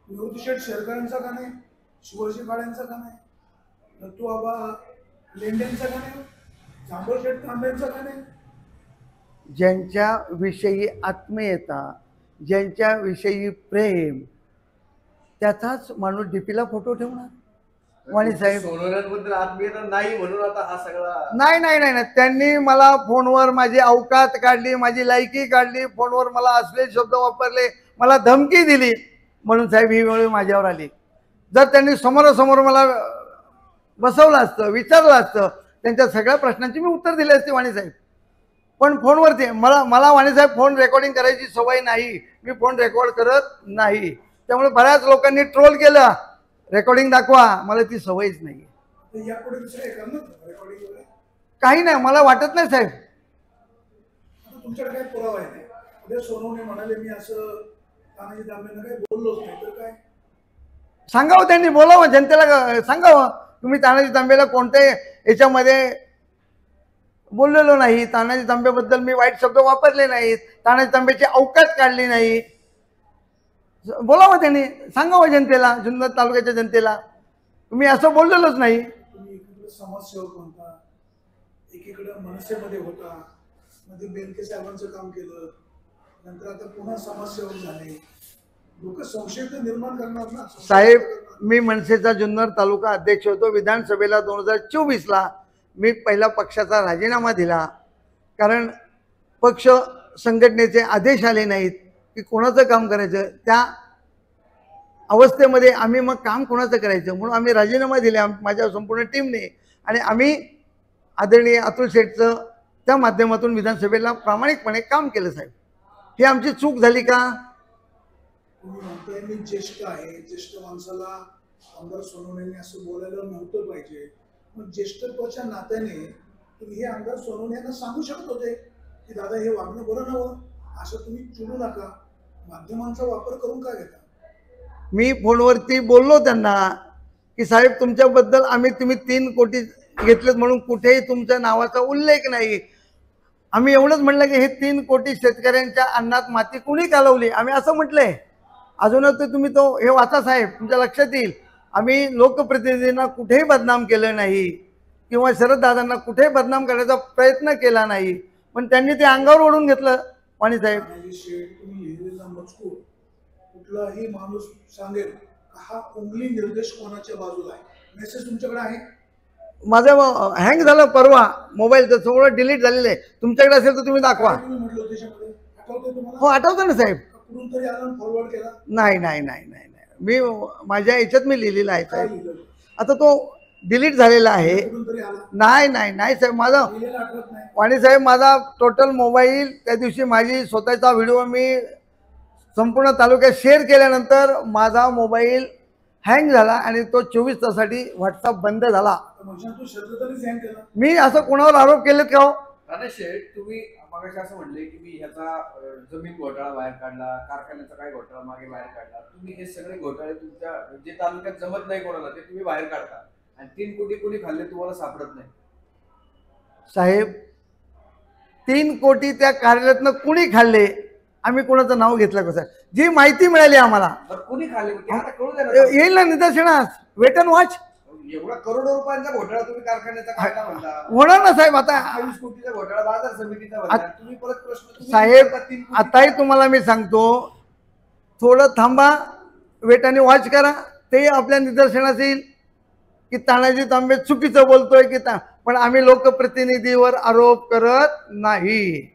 निवृत्ती शेठ शेरकरांचा का नाही? शिवाजी काळेंचा का नाही? दत्तू आबा लेंडेंचा का नाही? जांभळ शेठ तांब्यांचा का नाही? ज्यांच्या विषयी आत्मीयता, ज्यांच्या विषयी प्रेम, त्याचाच माणूस डीपीला फोटो ठेवणार. वाणी साहेब, सोनवण्यांबद्दल आत्मीयता नाही म्हणून आता हा सगळा. नाही नाही नाही नाही, त्यांनी मला फोनवर माझी अवकात काढली, माझी लायकी काढली, फोनवर मला असले शब्द वापरले, मला धमकी दिली, म्हणून साहेब ही वेळ माझ्यावर आली. जर त्यांनी समोरासमोर मला बसवलं असतं, विचारलं असतं, त्यांच्या सगळ्या प्रश्नांची मी उत्तर दिली असते वाणी साहेब. पण फोनवरती मला वाणी साहेब फोन रेकॉर्डिंग करायची सवय नाही, मी फोन रेकॉर्ड करत नाही. त्यामुळे बऱ्याच लोकांनी ट्रोल केलं, रेकॉर्डिंग दाखवा, मला ती सवयच नाही. तर यापुढे दुसरं हे करणार रेकॉर्डिंग वगैरे? काही नाही, मला वाटत नाही साहेब. आता तुमच्याकडे काही पुरावा आहे नाही. उद्या सोनवणे म्हणाले मी असं तानाजी दामलेंना काही बोललोच नाही, तर काय? सांगावं, त्यांनी बोलावं, जनतेला सांगावं, तुम्ही तानाजी तांबेला कोणत्याही याच्यामध्ये बोललेलो नाही, तानाजी तांबेबद्दल मी वाईट शब्द वापरले नाहीत, तानाजी तांबेची अवकात काढली नाही. बोलावं त्यांनी, सांगावं जनतेला, जुन्नर तालुक्याच्या जनतेला, तुम्ही असं बोललेलोच नाही. तुम्ही एकीकडे समाजसेवक म्हणता, एकीकडे मनसेमध्ये होता, मध्ये बेनके साहेबांचं काम केलं, नंतर आता पुन्हा समाजसेवक झाले. लोक संशय तर निर्माण करणार ना साहेब. मी मनसेचा जुन्नर तालुका अध्यक्ष होतो. विधानसभेला 2024ला मी पहिला पक्षाचा राजीनामा दिला, कारण पक्ष संघटनेचे आदेश आले नाहीत की कोणाचं काम करायचं. त्या अवस्थेमध्ये आम्ही मग काम कोणाचं करायचं, म्हणून आम्ही राजीनामा दिला माझ्या संपूर्ण टीमने, आणि आम्ही आदरणीय अतुल शेठचं त्या माध्यमातून विधानसभेला प्रामाणिकपणे काम केलं. साहेब, ही आमची चूक झाली का? तुम्ही म्हणताय मी ज्येष्ठ आहे, ज्येष्ठ माणसाला आमदार सोनवणेंनी असं बोलायला नव्हतं पाहिजे, मग ज्येष्ठत्वाच्या नात्याने तुम्ही हे आमदार सोनवणे यांना सांगू शकत होते की दादा हे वागणं बरं नव्हतं, असं तुम्ही चिडू नका, माध्यमांचा वापर करून काय घेता? मी फोनवरती बोललो त्यांना की साहेब तुमच्याबद्दल तुम्ही 3 कोटी घेतलेत म्हणून कुठेही तुमच्या नावाचा उल्लेख नाही. आम्ही एवढंच म्हटलं की हे 3 कोटी शेतकऱ्यांच्या अन्नात माती कुणी घालवली, आम्ही असं म्हटलंय. अजूनच तुम्ही हे वाचा साहेब, तुमच्या लक्षात येईल. आम्ही लोकप्रतिनिधींना कुठेही बदनाम केलं नाही किंवा शरददादांना कुठेही बदनाम करण्याचा प्रयत्न केला नाही, पण त्यांनी ते अंगावर ओढून घेतलं. वाणी साहेब, तुम्ही लिहिलेला मजकूर कुठलाही माणूस सांगेल हा उंगली निर्देश कोणाच्या बाजूला आहे, मेसेज तुमच्याकडे आहे? माझं हँग झालं परवा, मोबाईलचं सगळं डिलीट झालेलं आहे. तुमच्याकडे असेल तर तुम्ही दाखवा. तुम्ही म्हटलं त्याच्यामध्ये आठवतंय तुम्हाला? हो, आठवतं ना साहेब. कुठून तरी आला फॉरवर्ड केला? नाही नाही नाही नाही नाही, मी माझ्या याच्यात मी लिहिलेला आहे काय साहेब. लिहिलं? आता तो डिलीट झालेला आहे. कुठून तरी आला? नाही नाही नाही साहेब, माझा लिहिलेलं आठवत नाही? वाणी साहेब, माझा टोटल मोबाईल त्या दिवशी माझी स्वतःचा व्हिडिओ मी संपूर्ण तालुक्यात शेअर केल्यानंतर माझा मोबाईल हँग झाला आणि तो 24 तासासाठी व्हॉट्सअप बंद झाला. म्हणजे तू शब्दानेच हँग केला? मी असं कोणावर आरोप केलेत का हो? राणे शेठ, तुम्ही मगाशी असं म्हणले की मी ह्याचा जमीन घोटाळा बाहेर काढला, कारखान्याचा काय घोटाळा मागे बाहेर काढला. तुम्ही हे सगळे घोटाळे तुमच्या जे तालुक्यात जमत नाही कोणाला ते तुम्ही बाहेर काढता, आणि 3 कोटी कोणी खाल्ले तुम्हाला सापडत नाही. साहेब, 3 कोटी त्या कार्यालयातनं कुणी खाल्ले, आम्ही कोणाचं नाव घेतलं कसं? जी माहिती मिळाली आम्हाला, तर कोणी खाल्ले ते आता कळू द्या ना. येईल ना निदर्शनास, वेट अँड वॉच. एवढा करोडो रुपयांचा घोटाळा तुम्ही कारखान्याचा काढला म्हणता, होणार ना साहेब. आता 22 कोटीचा घोटाळा बाजार समितीचा म्हणता, तुम्ही परत प्रश्न साहेब, आताही तुम्हाला मी सांगतो, थोडं थांबा, वेट आणि वॉच करा, ते आपल्या निदर्शनास येईल की तानाजी तांबे चुकीचं बोलतोय की पण आम्ही लोकप्रतिनिधीवर आरोप करत नाही.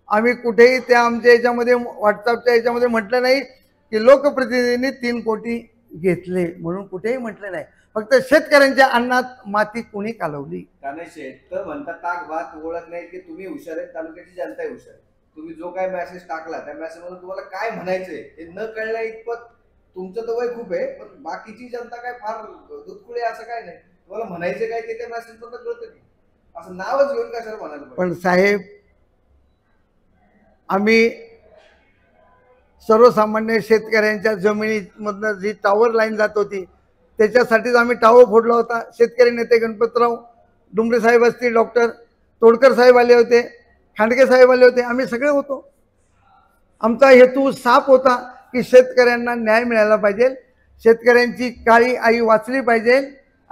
आम्ही कुठेही त्या आमच्या याच्यामध्ये व्हॉट्सअपच्या याच्यामध्ये म्हटलं नाही की लोकप्रतिनिधींनी 3 कोटी घेतले म्हणून, कुठेही म्हटलं नाही. फक्त शेतकऱ्यांच्या अन्नात माती कुणी कालवली. राणे शेठ तर म्हणतात ताक भात ओळख नाही की तुम्ही हुशार आहे, तालुक्याची जनता हुशार आहे. तुम्ही जो काय मेसेज टाकला त्या मेसेज मध्ये तुम्हाला काय म्हणायचंय हे न कळल्या इतपत तुमचं तर वय खूप आहे, पण बाकीची जनता काय फार दुधकुळे असं काय नाही. तुम्हाला म्हणायचं काय ते त्या मेसेज मधनं कळतं की असं नावच घेऊन कशाला म्हणायला पाहिजे. पण साहेब, आम्ही सर्वसामान्य शेतकऱ्यांच्या जमिनीमधनं जी टॉवर लाईन जात होती त्याच्यासाठीच आम्ही टावर फोडला होता. शेतकरी नेते गणपतराव डुंबरे साहेब असतील, डॉक्टर तोडकर साहेब आले होते, खांडके साहेब आले होते, आम्ही सगळे होतो. आमचा हेतू साफ होता की शेतकऱ्यांना न्याय मिळाला पाहिजे, शेतकऱ्यांची काळी आई वाचली पाहिजे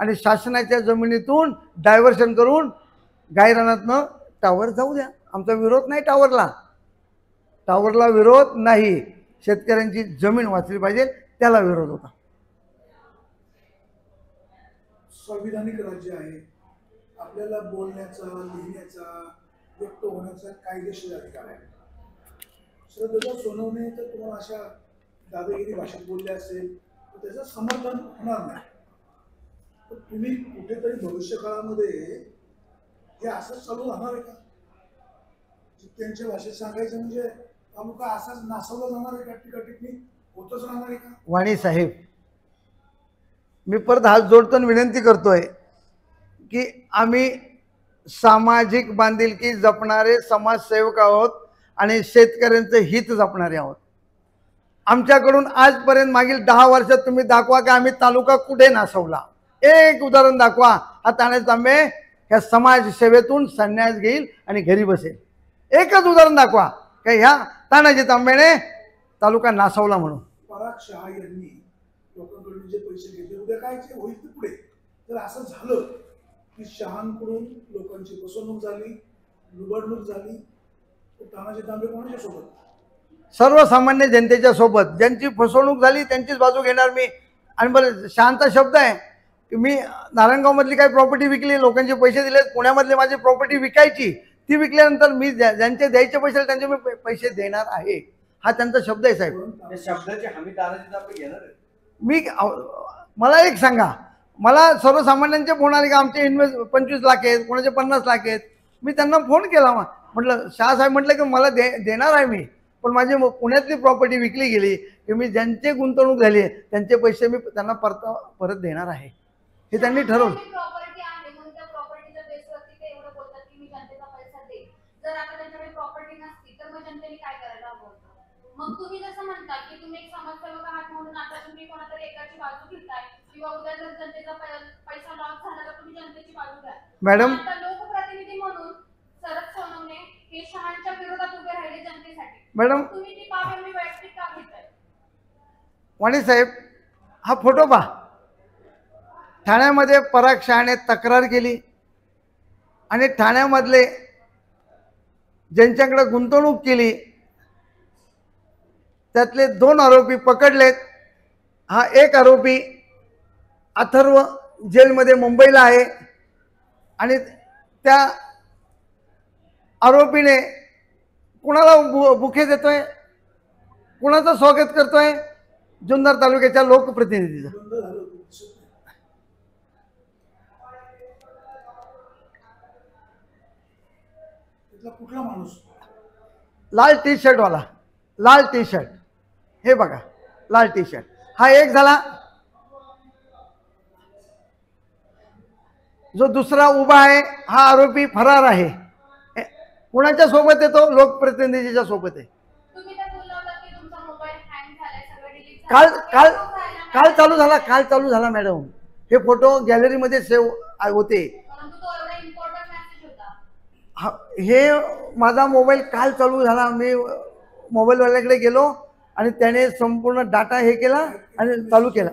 आणि शासनाच्या जमिनीतून डायव्हर्शन करून गायरानातनं टावर जाऊ द्या. आमचा विरोध नाही टावरला, टावरला विरोध नाही, शेतकऱ्यांची जमीन वाचली पाहिजे त्याला विरोध होता. संविधानिक राज्य आहे, आपल्याला बोलण्याचा, लिहिण्याचा, व्यक्त होण्याचा कायदेशीर अधिकार आहे. श्रद्धेला सोनवणे तर तुम्हाला अशा दादागिरी भाषेत बोलले असेल तर त्याचं समर्थन होणार नाही. पण तुम्ही कुठेतरी भविष्यकाळामध्ये हे असंच चालू राहणार आहे का? त्यांच्या भाषेत सांगायचं म्हणजे अमुक असाच नासवला जाणार आहे का? टीकाटिप्पणी होतच राहणार आहे का? वाणी साहेब, मी परत हात जोडतो आणि विनंती करतोय की आम्ही सामाजिक बांधिलकी जपणारे समाजसेवक आहोत आणि शेतकऱ्यांचं हित जपणारे आहोत. आमच्याकडून आजपर्यंत मागील 10 वर्षात तुम्ही दाखवा की आम्ही तालुका कुठे नासवला. एक उदाहरण दाखवा. हा तानाजी तांबे ह्या समाजसेवेतून संन्यास घेईल आणि घरी बसेल. एकच उदाहरण दाखवा की ह्या तानाजी तांबेने तालुका नासवला म्हणून. पराग शहा यांनी लोकांकडून जे पैसे घेतले, उद्या काय जे होईल ते पुढे. जर असं झालं की शहांकडून लोकांची फसवणूक झाली, लुबाडणूक झाली, तर तानाजी तांबे कोणाच्या सोबत? सर्वसामान्य जनतेच्या सोबत. ज्यांची फसवणूक झाली त्यांचीच बाजू घेणार मी. आणि बरं, शांत शब्द आहे की मी नारायणगावमधली काही प्रॉपर्टी विकली, लोकांचे पैसे दिले, पुण्यामधली माझी प्रॉपर्टी विकायची, ती विकल्यानंतर मी ज्यांचे द्यायचे पैसे त्यांचे मी पैसे देणार आहे, हा त्यांचा शब्द आहे साहेब. त्या शब्दाची हमी तानाजी तांबे घेणार आहे. मी मला एक सांगा, मला सर्वसामान्यांचे फोन आले की आमचे इन्व्हेस्ट 25 लाख आहेत, कोणाचे 50 लाख आहेत. मी त्यांना फोन केला, म्हटलं शहासाहेब म्हटलं की मला देणार आहे मी, पण माझी पुण्यातली प्रॉपर्टी विकली गेली की मी ज्यांचे गुंतवणूक झाली त्यांचे पैसे मी त्यांना परत देणार आहे, हे त्यांनी ठरवलं. प्रॉपर्टी आहे म्हणून त्या प्रॉपर्टीच्या बेसवरती ते एवढं बोलतात की मी जनतेचा पैसा देईन. जर आता त्यांच्याकडे प्रॉपर्टी नसती तर मग जनतेने काय करायला हवं? मग तुम्ही जसं म्हणता की तुम्ही एक समाजसेवक आहात म्हणून आता तुम्ही कोणातरी एकाची बाजू घेताय किंवा उद्या जर जनतेचा पैसा लॉस झाला तर तुम्ही जनतेची बाजू घ्या. मॅडम, आता लोकप्रतिनिधी म्हणून शरद सोनवणे हे शहांच्या विरोधात उभे राहिले जनतेसाठी. मॅडम, तुम्ही ती बाब एवढी वैयक्तिक का घेताय? वाणी साहेब, हा फोटो पहा. ठाण्यामध्ये पराग शहाने तक्रार केली आणि ठाण्यामधले ज्यांच्याकडे गुंतवणूक केली त्यातले 2 आरोपी पकडलेत. हा एक आरोपी अथर्व जेलमध्ये मुंबईला आहे आणि त्या आरोपीने कुणाला बुके देतोय, कुणाचं स्वागत करतोय? जुन्नर तालुक्याच्या लोकप्रतिनिधीचं. बंद झालं होतं, दिसत नाही. तिथला कुठला माणूस? लाल टी शर्टवाला, लाल टी शर्ट, हे बघा, लाल टी शर्ट. हा एक झाला. जो दुसरा उभा आहे हा आरोपी फरार आहे. कुणाच्या सोबत येतो? लोकप्रतिनिधीच्या सोबत आहे. तुम्ही तर बोलला होता की तुमचा मोबाईल हँग झालाय, सगळं डिलीट काल झालं. काल काल चालू झाला मॅडम. हे फोटो गॅलरीमध्ये सेव्ह होते. परंतु तो एवढा इम्पॉर्टंट मेसेज होता. हे माझा मोबाईल काल चालू झाला. मी मोबाईलवाल्याकडे गेलो आणि त्याने संपूर्ण डाटा हे केला आणि चालू केला.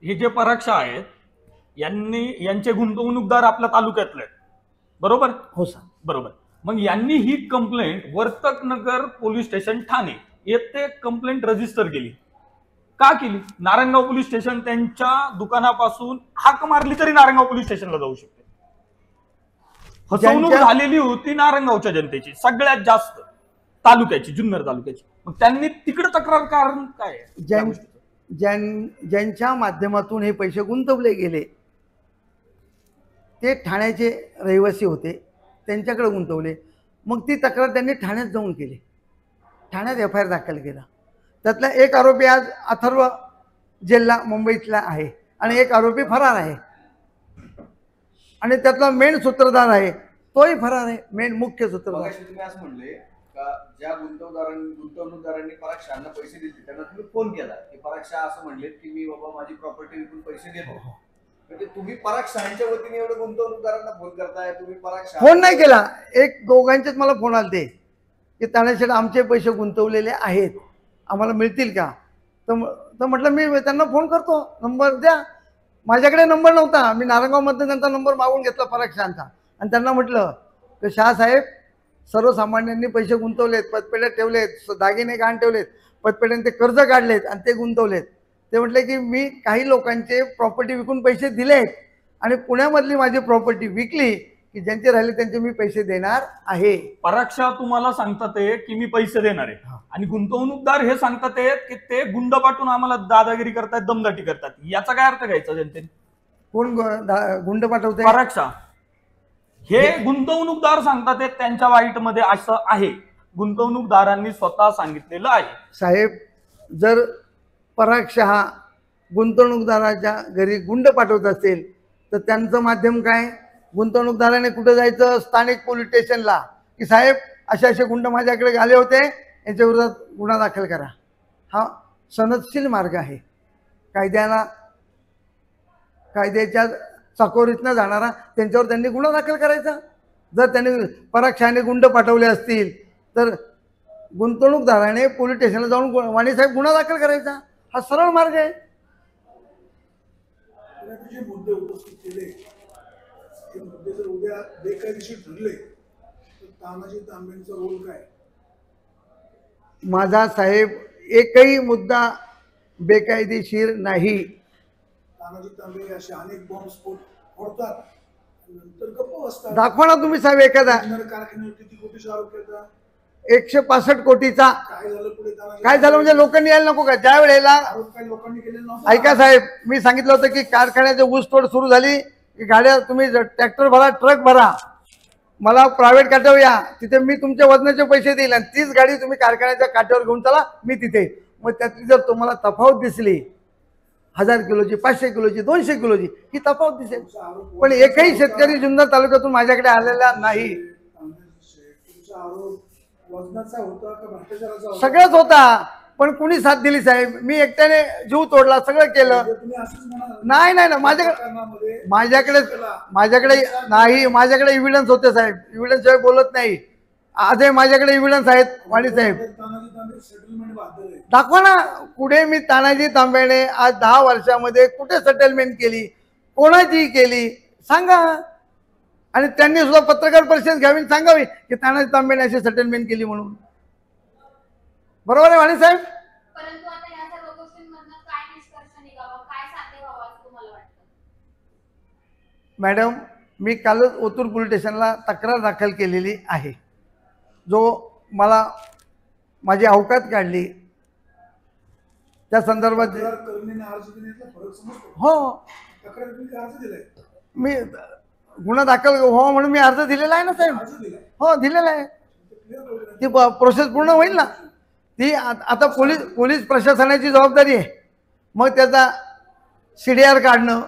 हे जे पराग शहा आहेत यांचे गुंतवणूकदार आपल्या तालुक्यातले आहेत, बरोबर? हो सर, बरोबर. मग यांनी ही complaint Vartaknagar police station Thane येथे कंप्लेंट रजिस्टर केली. का केली? नारायणगाव पोलीस स्टेशन त्यांच्या दुकानापासून हाक मारली तरी नारायणगाव पोलीस स्टेशनला जाऊ शकते. फसवणूक झालेली होती नारायणगावच्या जनतेची, सगळ्यात जास्त तालुक्याची, जुन्नर तालुक्याची. मग त्यांनी तिकडे तक्रार कारण काय आहे? ज्यांच्या माध्यमातून हे पैसे गुंतवले गेले ते ठाण्याचे रहिवासी होते, त्यांच्याकडे गुंतवले. मग ती तक्रार त्यांनी ठाण्यात जाऊन केली, ठाण्यात FIR दाखल केला. त्यातला एक आरोपी आज अथर्व जेलला मुंबईतला आहे आणि एक आरोपी फरार आहे आणि त्यातला मेन सूत्रधार आहे तोही फरार आहे, मेन मुख्य सूत्रधार. मगाशी तुम्ही असं म्हणले का ज्या गुंतवणूकदारांनी पराग शहाना पैसे दिले त्यांना तुम्ही फोन केला की पराग शहा असं म्हणले की मी बाबा माझी प्रॉपर्टी विकून पैसे देतो. म्हणजे तुम्ही पराग शहाच्या वतीने एवढं गुंतवणूकदारांना फोन करताय, तुम्ही पराग शहा फोन नाही केला. एक दोघांचेच मला फोन आलते की तानाशेठ आमचे पैसे गुंतवलेले आहेत, आम्हाला मिळतील का? तर म्हटलं मी त्यांना फोन करतो, नंबर द्या. माझ्याकडे नंबर नव्हता, मी नारायणगावमध्ये त्यांचा नंबर मागून घेतला पराग शहाचा आणि त्यांना म्हटलं की शहासाहेब सर्वसामान्यांनी पैसे गुंतवलेत, पतपेढ्यात ठेवलेत, दागिने गहाण ठेवलेत, पतपेढ्याने ते कर्ज काढलेत आणि ते गुंतवलेत. ते म्हटले की मी काही लोकांचे प्रॉपर्टी विकून पैसे दिलेत आणि पुण्यामधली माझी प्रॉपर्टी विकली की ज्यांचे राहिले त्यांचे मी पैसे देणार आहे. पराक्षा तुम्हाला सांगतात की मी पैसे देणार आहे आणि गुंतवणूकदार हे सांगतात की ते गुंड पाठवून आम्हाला दादागिरी करतात, दमदाटी करतात. याचा काय अर्थ घ्यायचा जनतेने? कोण गुंड पाठवते? पराक्षा हे गुंतवणूकदार सांगतात त्यांच्या वाईटमध्ये असं आहे, गुंतवणूकदारांनी स्वतः सांगितलेलं आहे. साहेब, जर पराग शहा गुंतवणूकदाराच्या घरी गुंड पाठवत असेल तर त्यांचं माध्यम काय? गुंतवणूकदाराने कुठं जायचं? स्थानिक पोलीस स्टेशनला की साहेब असे असे गुंड माझ्याकडे आले होते, यांच्या विरोधात गुन्हा दाखल करा. हा सनदशील मार्ग आहे. कायद्याच्या चाकोरीतनं जाणारा त्यांच्यावर त्यांनी गुन्हा दाखल करायचा. जर त्यांनी पराग शहाने गुंड पाठवले असतील तर गुंतवणूकदाराने पोलीस स्टेशनला जाऊन वाणीसाहेब गुन्हा दाखल करायचा. हा सरळ मार्ग आहे. जे मुद्दे उपस्थित केले ते मुद्दे जर उद्या बेकायदेशीर ठरले तर तानाजी तांबेंचा रोल काय? माझा साहेब एकही मुद्दा बेकायदेशीर नाही. तानाजी तांबे असे अनेक बॉम्बस्फोट फोडतात नंतर गप्प बसतात. दाखवा ना तुम्ही साहेब एखादा. कारखान्यावर किती कोटीचा आरोप केला? 165 कोटीचा. काय झालं पुढे? काय झालं म्हणजे लोकांनी यायला नको का? ज्या वेळेला आरोप काही लोकांनी केले नव्हते. ऐका साहेब, मी सांगितलं होतं की कारखान्याची ऊसतोड सुरू झाली की गाड्या तुम्ही ट्रॅक्टर भरा, ट्रक भरा, मला प्रायव्हेट काट्यावर या, तिथे मी तुमच्या वजनाचे पैसे देईल आणि तीच गाडी तुम्ही कारखान्याच्या काट्यावर घेऊन चला, मी तिथे. मग त्यातली जर तुम्हाला तफावत दिसली 1000 किलोची, 500 किलोची, 200 किलोची, ही तफावत दिसेल. पण एकही शेतकरी जुन्नर तालुक्यातून माझ्याकडे आलेला नाही. तुमचा आरोप वजनाचा होता का भ्रष्टाचाराचा होता? सगळंच होता, पण कुणी साथ दिली साहेब? मी एकट्याने जीव तोडला, सगळं केलं. तुम्ही असंच म्हणाल? नाही नाही ना, माझ्याकडे नाही, माझ्याकडे इव्हिडन्स होते साहेब. इव्हिडन्स शिवाय बोलत नाही. आजही माझ्याकडे इव्हिडन्स आहेत वाणी साहेब. तानाजी तांबे सेटलमेंट बांधले. दाखवा ना कुठे मी तानाजी तांब्याने आज 10 वर्षामध्ये कुठे सेटलमेंट केली, कोणाची केली सांगा. आणि त्यांनी सुद्धा पत्रकार परिषद घ्यावी, सांगावी की तानाजी तांब्याने अशी सेटलमेंट केली म्हणून. बरोबर आहे वाणी साहेब? परंतु आता या सर्व गोष्टींमधनं काय निष्कर्ष निघावा, काय साध्य व्हावं असं तुम्हाला वाटतं? मॅडम, मी कालच ओतूर पोलीस स्टेशनला तक्रार दाखल केलेली आहे. जो मला माझी अवकात काढली त्या संदर्भात. तक्रार करणीने अर्ज देण्यातला फरक समजतो? हो, तक्रार तुम्ही अर्ज दिलाय? मी गुन्हा दाखल हो म्हणून मी अर्ज दिलेला आहे ना साहेब. अर्ज दिलाय? हो दिलेला आहे. क्लिअर करू द्या. ती प्रोसेस पूर्ण होईल ना. ती आता पोलीस प्रशासनाची जबाबदारी आहे. मग त्याचा CDR काढणं,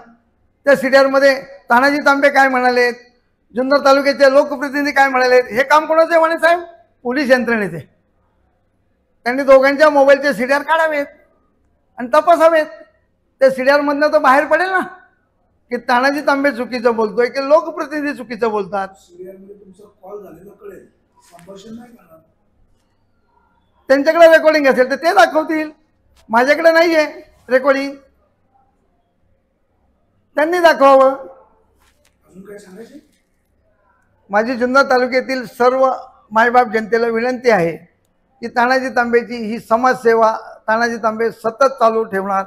त्या CDR मध्ये तानाजी तांबे काय म्हणाले, जुन्नर तालुक्याचे लोकप्रतिनिधी काय म्हणाले, हे काम कोणाचं आहे म्हणे साहेब? पोलीस यंत्रणेचे. त्यांनी दोघांच्या मोबाईलचे CDR काढावेत आणि तपासावेत. त्या CDR मधनं तर बाहेर पडेल ना की तानाजी तांबे चुकीचं बोलतोय की लोकप्रतिनिधी चुकीचं बोलतात. सीरियल मध्ये तुमचा कॉल झालेला कळेल, संभाषण नाही करणार. त्यांच्याकडे रेकॉर्डिंग असेल तर ते दाखवतील. माझ्याकडे नाही आहे रेकॉर्डिंग, त्यांनी दाखवावं. अजून काय सांगायचे? माझी जुन्नर तालुक्यातील सर्व मायबाप जनतेला विनंती आहे की तानाजी तांबेची ही समाजसेवा तानाजी तांबे सतत चालू ठेवणार.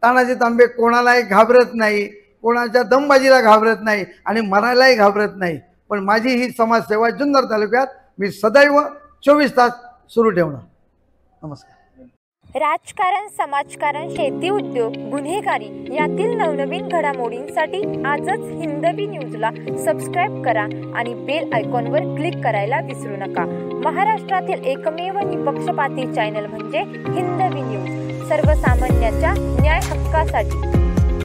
तानाजी तांबे कोणालाही घाबरत नाही, कोणाच्या दमबाजीला घाबरत नाही आणि मरायलाही घाबरत नाही. पण माझी ही समाजसेवा जुन्नर तालुक्यात मी सदैव 24 तास सुरू ठेवणार. नमस्कार. राजकारण, समाजकारण, शेती उद्योग, गुन्हेगारी यातील नवनवीन घडामोडींसाठी आजच हिंदवी न्यूजला सबस्क्राईब करा आणि बेल आयकॉनवर क्लिक करायला विसरू नका. महाराष्ट्रातील एकमेव निपक्षपाती चॅनल म्हणजे हिंदवी न्यूज. सर्वसामान्यांच्या न्याय हक्कासाठी.